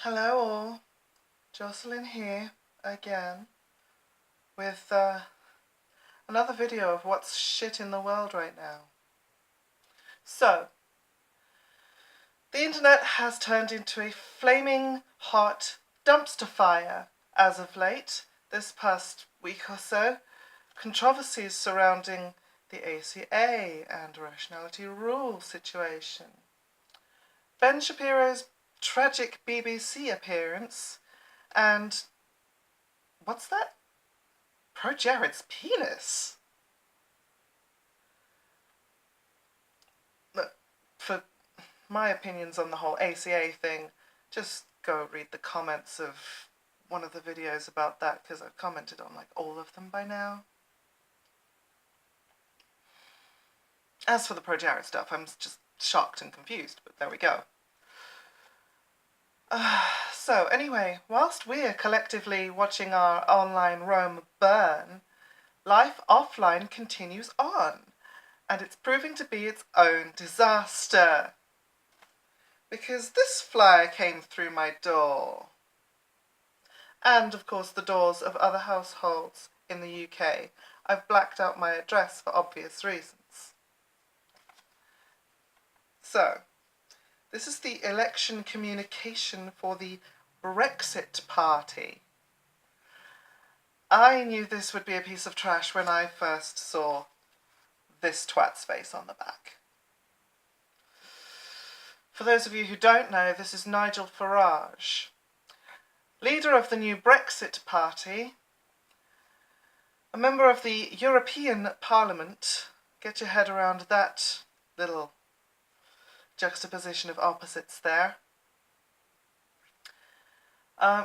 Hello all, Jocelyn here again with another video of what's shit in the world right now. So, the internet has turned into a flaming hot dumpster fire as of late. This past week or so, controversies surrounding the ACA and rationality rule situation. Ben Shapiro's tragic BBC appearance, and what's that? ProJared's penis? Look, for my opinions on the whole ACA thing, just go read the comments of one of the videos about that, because I've commented on like all of them by now. As for the ProJared stuff, I'm just shocked and confused, but there we go. So anyway, whilst we're collectively watching our online Rome burn, life offline continues on, and it's proving to be its own disaster. Because this flyer came through my door. And of course the doors of other households in the UK. I've blacked out my address for obvious reasons. So, this is the election communication for the Brexit party. I knew this would be a piece of trash when I first saw this twat's face on the back. For those of you who don't know, this is Nigel Farrage, leader of the new Brexit party, a member of the European Parliament. Get your head around that little juxtaposition of opposites there.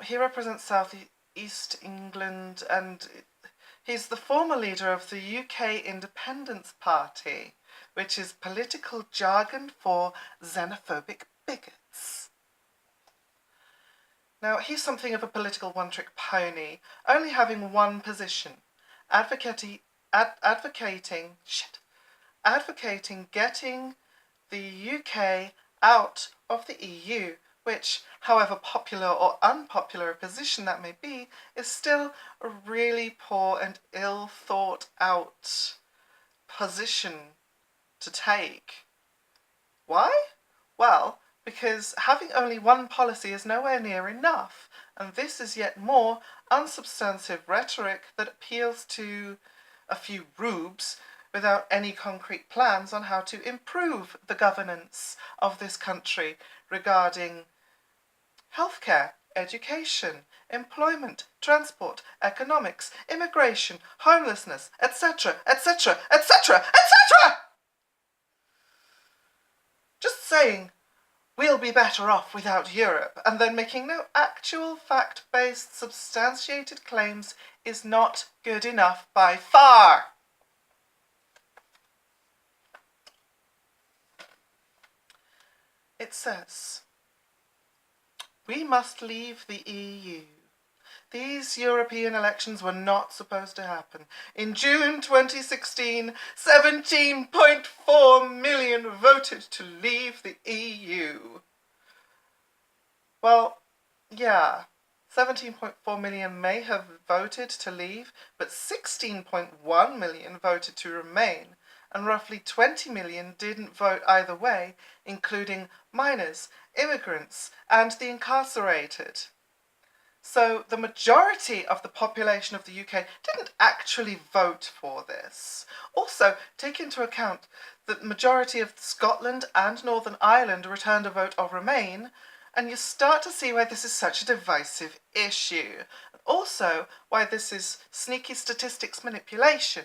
He represents South East England, and he's the former leader of the UK Independence Party, which is political jargon for xenophobic bigots. Now, he's something of a political one-trick pony, only having one position, advocating getting the UK out of the EU, which, however popular or unpopular a position that may be, is still a really poor and ill thought out position to take. Why? Well, because having only one policy is nowhere near enough, and this is yet more unsubstantive rhetoric that appeals to a few rubes without any concrete plans on how to improve the governance of this country regarding healthcare, education, employment, transport, economics, immigration, homelessness, etc., etc., etc., etc. Just saying we'll be better off without Europe, and then making no actual fact-based substantiated claims is not good enough by far. It says, we must leave the EU. These European elections were not supposed to happen. In June 2016, 17.4 million voted to leave the EU. Well, yeah, 17.4 million may have voted to leave, but 16.1 million voted to remain, and roughly 20 million didn't vote either way, including minors, immigrants, and the incarcerated. So the majority of the population of the UK didn't actually vote for this. Also, take into account that the majority of Scotland and Northern Ireland returned a vote of remain, and you start to see why this is such a divisive issue. Also, why this is sneaky statistics manipulation.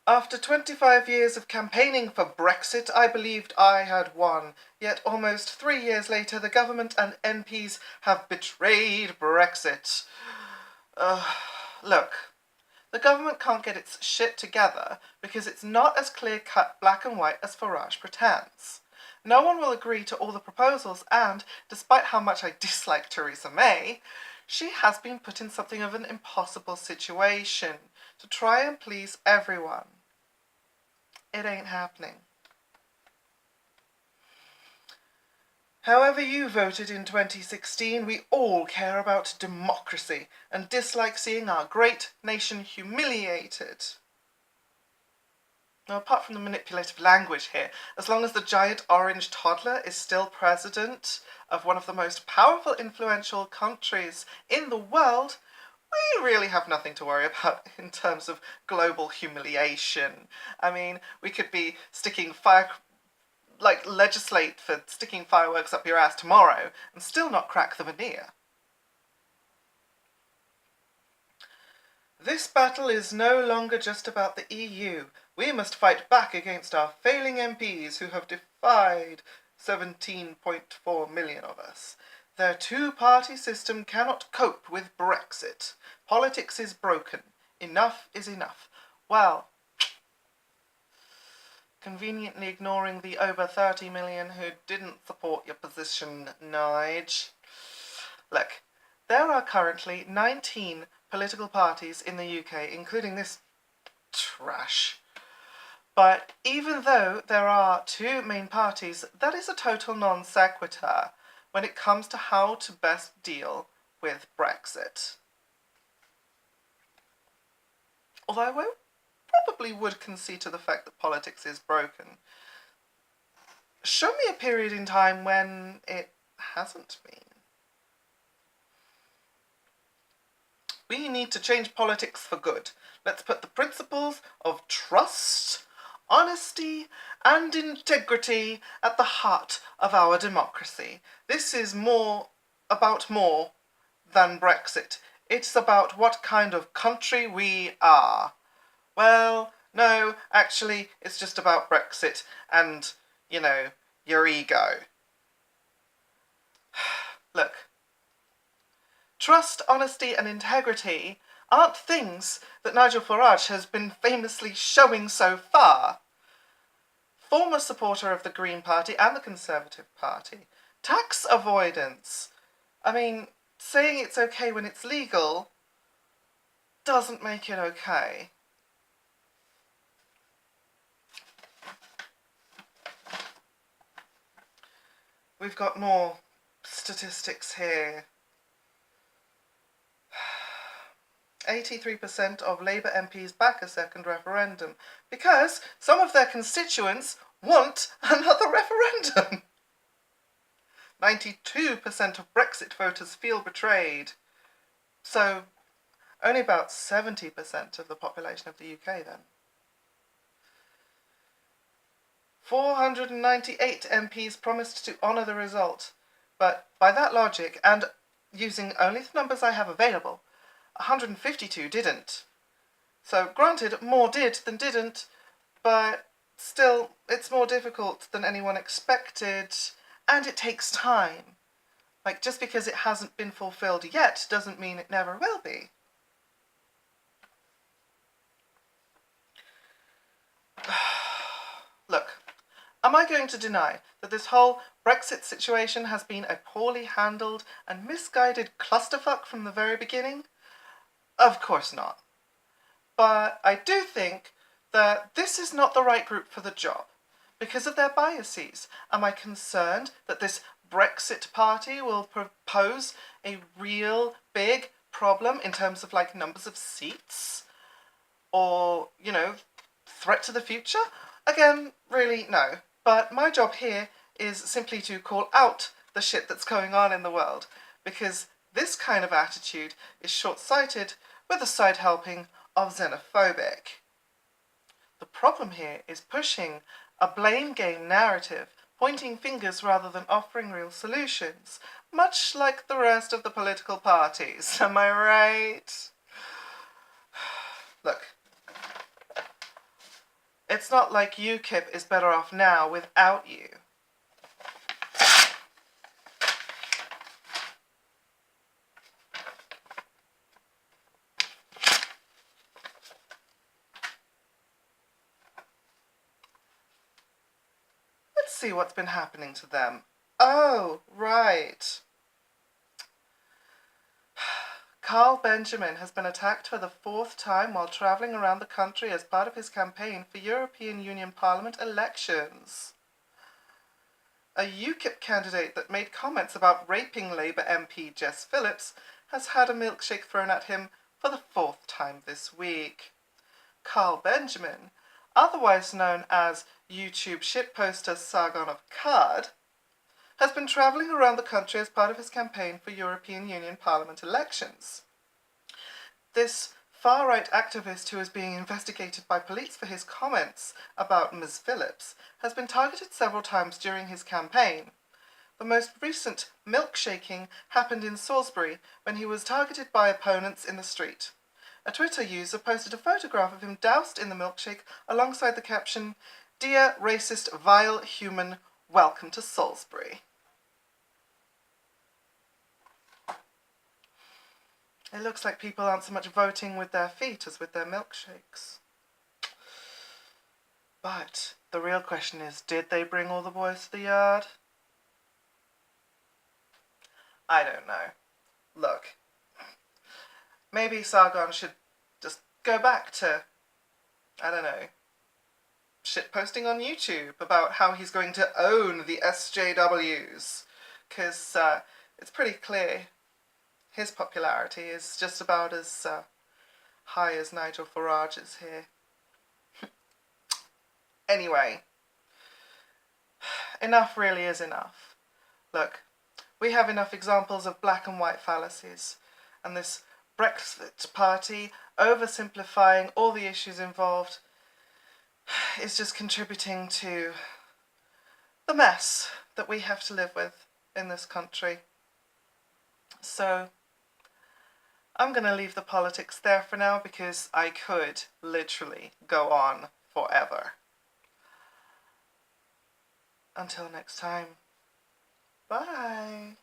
After 25 years of campaigning for Brexit, I believed I had won. Yet almost 3 years later, the government and MPs have betrayed Brexit. Look, the government can't get its shit together because it's not as clear-cut black and white as Farage pretends. No one will agree to all the proposals, and, despite how much I dislike Theresa May, she has been put in something of an impossible situation to try and please everyone. It ain't happening. However you voted in 2016, we all care about democracy and dislike seeing our great nation humiliated. Now, apart from the manipulative language here, as long as the giant orange toddler is still president of one of the most powerful, influential countries in the world, we really have nothing to worry about in terms of global humiliation. I mean, we could be legislate for sticking fireworks up your ass tomorrow and still not crack the veneer. This battle is no longer just about the EU. We must fight back against our failing MPs who have defied 17.4 million of us. Their two-party system cannot cope with Brexit. Politics is broken. Enough is enough. Well, conveniently ignoring the over 30 million who didn't support your position, Nige. Look, there are currently 19 political parties in the UK, including this trash. But even though there are two main parties, that is a total non sequitur when it comes to how to best deal with Brexit. Although I probably would concede to the fact that politics is broken. Show me a period in time when it hasn't been. We need to change politics for good. Let's put the principles of trust, honesty, and integrity at the heart of our democracy. This is about more than Brexit. It's about what kind of country we are. Well, no, actually, it's just about Brexit and, your ego. Look, trust, honesty, and integrity aren't things that Nigel Farrage has been famously showing so far. Former supporter of the Green Party and the Conservative Party. Tax avoidance. I mean, saying it's okay when it's legal doesn't make it okay. We've got more statistics here. 83% of Labour MPs back a second referendum because some of their constituents want another referendum. 92% of Brexit voters feel betrayed. So only about 70% of the population of the UK then. 498 MPs promised to honour the result, but by that logic, and using only the numbers I have available, 152 didn't. So granted, more did than didn't, but still, it's more difficult than anyone expected, and it takes time. Like, just because it hasn't been fulfilled yet doesn't mean it never will be. Look, am I going to deny that this whole Brexit situation has been a poorly handled and misguided clusterfuck from the very beginning? Of course not. But I do think that this is not the right group for the job because of their biases. Am I concerned that this Brexit party will propose a real big problem in terms of numbers of seats? Or, threat to the future? Again, really, no. But my job here is simply to call out the shit that's going on in the world, because this kind of attitude is short-sighted with a side helping of xenophobic. The problem here is pushing a blame game narrative, pointing fingers rather than offering real solutions, much like the rest of the political parties. Am I right? Look, it's not like UKIP is better off now without you. Let's see what's been happening to them. Oh, right. Carl Benjamin has been attacked for the 4th time while travelling around the country as part of his campaign for European Union Parliament elections. a UKIP candidate that made comments about raping Labour MP Jess Phillips has had a milkshake thrown at him for the 4th time this week. Carl Benjamin, otherwise known as YouTube shitposter Sargon of Akkad, has been travelling around the country as part of his campaign for European Union Parliament elections. This far-right activist, who is being investigated by police for his comments about Ms. Phillips, has been targeted several times during his campaign. The most recent milkshaking happened in Salisbury when he was targeted by opponents in the street. A Twitter user posted a photograph of him doused in the milkshake alongside the caption, "Dear racist, vile human, welcome to Salisbury." It looks like people aren't so much voting with their feet as with their milkshakes. But the real question is, did they bring all the boys to the yard? I don't know. Look, maybe Sargon should just go back to, I don't know, shitposting on YouTube about how he's going to own the SJWs. Because it's pretty clear his popularity is just about as high as Nigel Farrage's here. Anyway, enough really is enough. Look, we have enough examples of black and white fallacies, and this Brexit party oversimplifying all the issues involved is just contributing to the mess that we have to live with in this country. So I'm going to leave the politics there for now, because I could literally go on forever. Until next time, bye.